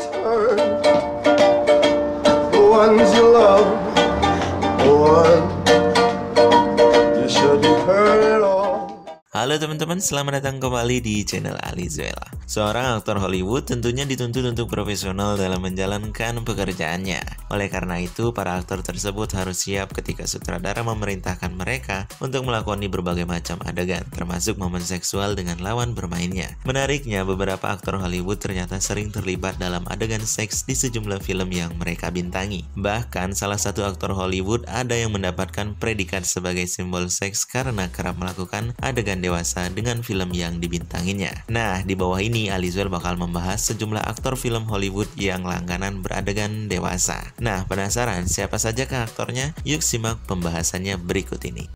return. The ones you love, the one you shouldn't hurt at all. Halo teman-teman, selamat datang kembali di channel Alizuela. Seorang aktor Hollywood tentunya dituntut untuk profesional dalam menjalankan pekerjaannya. Oleh karena itu, para aktor tersebut harus siap ketika sutradara memerintahkan mereka untuk melakoni berbagai macam adegan, termasuk momen seksual dengan lawan bermainnya. Menariknya, beberapa aktor Hollywood ternyata sering terlibat dalam adegan seks di sejumlah film yang mereka bintangi. Bahkan, salah satu aktor Hollywood ada yang mendapatkan predikat sebagai simbol seks karena kerap melakukan adegan dewasa dengan film yang dibintanginya. Nah, di bawah ini Alizuel bakal membahas sejumlah aktor film Hollywood yang langganan beradegan dewasa. Nah, penasaran siapa saja aktornya? Yuk simak pembahasannya berikut ini.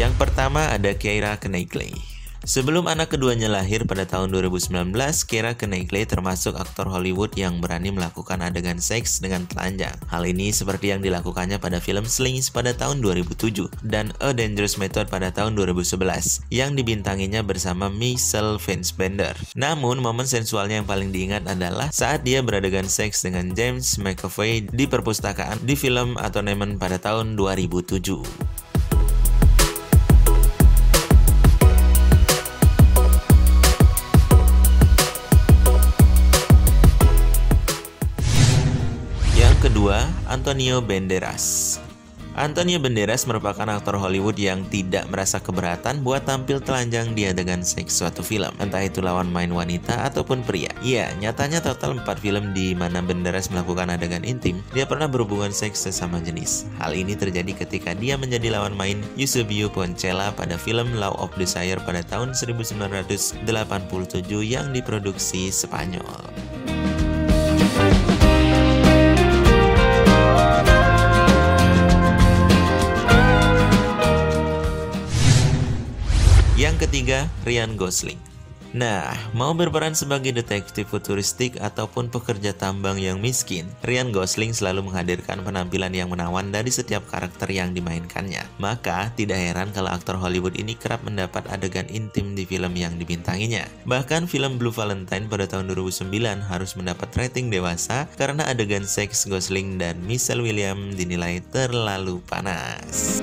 Yang pertama ada Keira Knightley. Sebelum anak keduanya lahir pada tahun 2019, Keira Knightley termasuk aktor Hollywood yang berani melakukan adegan seks dengan telanjang. Hal ini seperti yang dilakukannya pada film Slings pada tahun 2007 dan A Dangerous Method pada tahun 2011 yang dibintanginya bersama Michelle Fassbender. Namun, momen sensualnya yang paling diingat adalah saat dia beradegan seks dengan James McAvoy di perpustakaan di film Atonement pada tahun 2007. Kedua, Antonio Banderas. Antonio Banderas merupakan aktor Hollywood yang tidak merasa keberatan buat tampil telanjang di adegan seks suatu film, entah itu lawan main wanita ataupun pria. Ya, nyatanya total 4 film di mana Banderas melakukan adegan intim, dia pernah berhubungan seks sesama jenis. Hal ini terjadi ketika dia menjadi lawan main Eusebio Poncela pada film Law of Desire pada tahun 1987 yang diproduksi Spanyol. Yang ketiga, Ryan Gosling. Nah, mau berperan sebagai detektif futuristik ataupun pekerja tambang yang miskin, Ryan Gosling selalu menghadirkan penampilan yang menawan dari setiap karakter yang dimainkannya. Maka, tidak heran kalau aktor Hollywood ini kerap mendapat adegan intim di film yang dibintanginya. Bahkan film Blue Valentine pada tahun 2009 harus mendapat rating dewasa karena adegan seks Gosling dan Michelle Williams dinilai terlalu panas.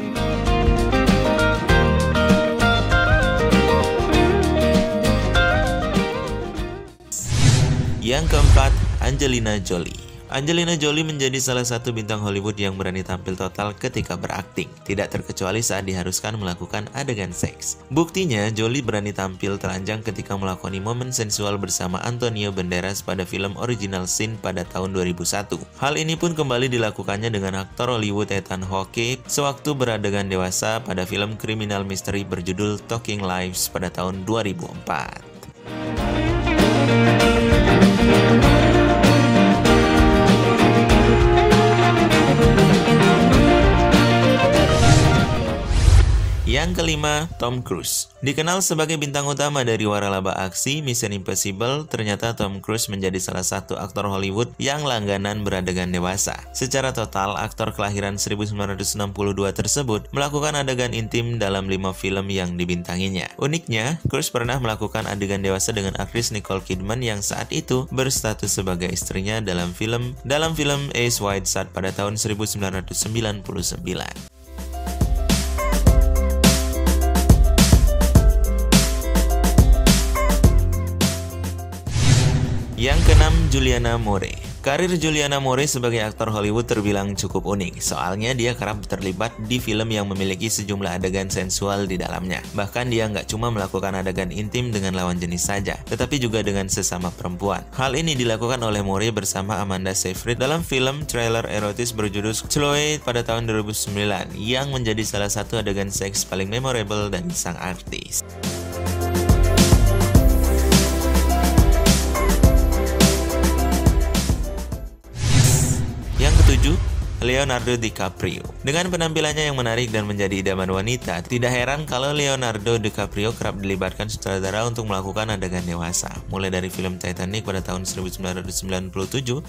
Yang keempat, Angelina Jolie. Angelina Jolie menjadi salah satu bintang Hollywood yang berani tampil total ketika berakting, tidak terkecuali saat diharuskan melakukan adegan seks. Buktinya, Jolie berani tampil telanjang ketika melakoni momen sensual bersama Antonio Banderas pada film Original Sin pada tahun 2001. Hal ini pun kembali dilakukannya dengan aktor Hollywood Ethan Hawke sewaktu beradegan dewasa pada film kriminal misteri berjudul Talking Lives pada tahun 2004. Yang kelima, Tom Cruise. Dikenal sebagai bintang utama dari waralaba aksi Mission Impossible, ternyata Tom Cruise menjadi salah satu aktor Hollywood yang langganan beradegan dewasa. Secara total, aktor kelahiran 1962 tersebut melakukan adegan intim dalam 5 film yang dibintanginya. Uniknya, Cruise pernah melakukan adegan dewasa dengan aktris Nicole Kidman yang saat itu berstatus sebagai istrinya dalam film Ace Wide Shut pada tahun 1999. Yang keenam, Julianna Moore. Karir Julianna Moore sebagai aktor Hollywood terbilang cukup unik, soalnya dia kerap terlibat di film yang memiliki sejumlah adegan sensual di dalamnya. Bahkan dia nggak cuma melakukan adegan intim dengan lawan jenis saja, tetapi juga dengan sesama perempuan. Hal ini dilakukan oleh Moore bersama Amanda Seyfried dalam film trailer erotis berjudul Chloe pada tahun 2009, yang menjadi salah satu adegan seks paling memorable dari sang artis. Yang ketujuh, Leonardo DiCaprio. Dengan penampilannya yang menarik dan menjadi idaman wanita, tidak heran kalau Leonardo DiCaprio kerap dilibatkan sutradara untuk melakukan adegan dewasa. Mulai dari film Titanic pada tahun 1997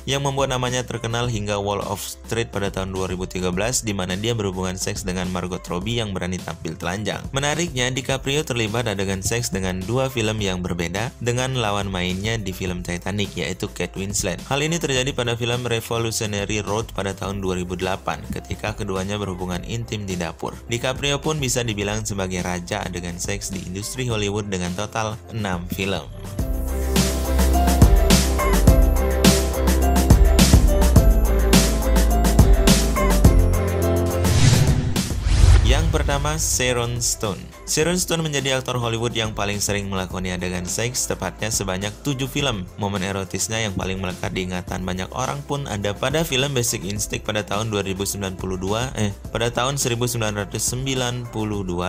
yang membuat namanya terkenal hingga Wall of Street pada tahun 2013 di mana dia berhubungan seks dengan Margot Robbie yang berani tampil telanjang. Menariknya, DiCaprio terlibat adegan seks dengan dua film yang berbeda dengan lawan mainnya di film Titanic, yaitu Kate Winslet. Hal ini terjadi pada film Revolutionary Road pada tahun 2008 ketika keduanya berhubungan intim di dapur. DiCaprio pun bisa dibilang sebagai raja adegan seks di industri Hollywood dengan total 6 film. Pertama, Sharon Stone. Sharon Stone menjadi aktor Hollywood yang paling sering melakoni adegan seks, tepatnya sebanyak 7 film. Momen erotisnya yang paling melekat di ingatan banyak orang pun ada pada film Basic Instinct pada tahun 1992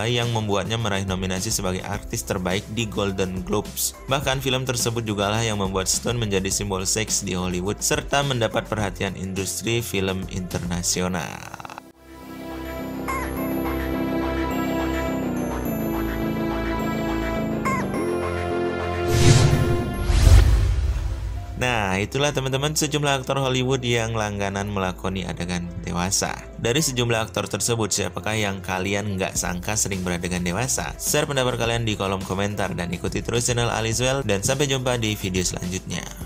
yang membuatnya meraih nominasi sebagai artis terbaik di Golden Globes. Bahkan film tersebut jugalah yang membuat Stone menjadi simbol seks di Hollywood serta mendapat perhatian industri film internasional. Nah, itulah teman-teman sejumlah aktor Hollywood yang langganan melakoni adegan dewasa. Dari sejumlah aktor tersebut, siapakah yang kalian nggak sangka sering beradegan dewasa? Share pendapat kalian di kolom komentar dan ikuti terus channel Alizwell dan sampai jumpa di video selanjutnya.